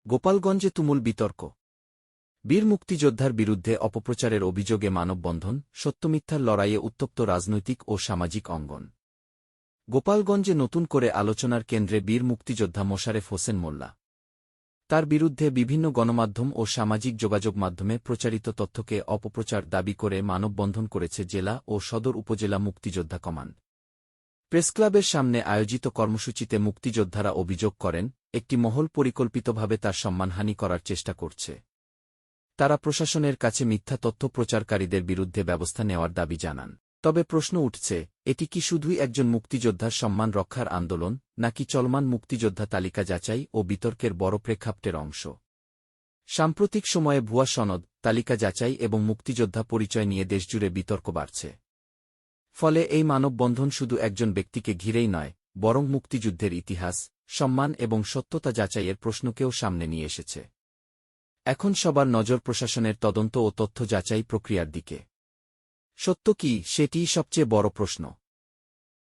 গোপালগঞ্জে তুমুল বিতর্ক। বীর মুক্তিযোদ্ধার বিরুদ্ধে অপপ্রচারের অভিযোগে মানববন্ধন, সত্যমিথ্যার লড়াইয়ে উত্তপ্ত রাজনৈতিক ও সামাজিক অঙ্গন। গোপালগঞ্জে নতুন করে আলোচনার কেন্দ্রে বীর মুক্তিযোদ্ধা মোশারেফ হোসেন মোল্লা। তার বিরুদ্ধে বিভিন্ন গণমাধ্যম ও সামাজিক যোগাযোগ মাধ্যমে প্রচারিত তথ্যকে অপপ্রচার দাবি করে মানববন্ধন করেছে জেলা ও সদর উপজেলা মুক্তিযোদ্ধা কমান্ড। প্রেসক্লাবের সামনে আয়োজিত কর্মসূচিতে মুক্তিযোদ্ধারা অভিযোগ করেন, একটি মহল পরিকল্পিতভাবে তার সম্মানহানি করার চেষ্টা করছে। তারা প্রশাসনের কাছে মিথ্যা তথ্য প্রচারকারীদের বিরুদ্ধে ব্যবস্থা নেওয়ার দাবি জানান। তবে প্রশ্ন উঠছে, এটি কি শুধুই একজন মুক্তিযোদ্ধার সম্মান রক্ষার আন্দোলন, নাকি চলমান মুক্তিযোদ্ধা তালিকা যাচাই ও বিতর্কের বড় প্রেক্ষাপটের অংশ? সাম্প্রতিক সময়ে ভুয়া সনদ, তালিকা যাচাই এবং মুক্তিযোদ্ধা পরিচয় নিয়ে দেশজুড়ে বিতর্ক বাড়ছে। ফলে এই মানববন্ধন শুধু একজন ব্যক্তিকে ঘিরেই নয়, বরং মুক্তিযুদ্ধের ইতিহাস, সম্মান এবং সত্যতা যাচাইয়ের প্রশ্নকেও সামনে নিয়ে এসেছে। এখন সবার নজর প্রশাসনের তদন্ত ও তথ্য যাচাই প্রক্রিয়ার দিকে। সত্য কি, সেটিই সবচেয়ে বড় প্রশ্ন।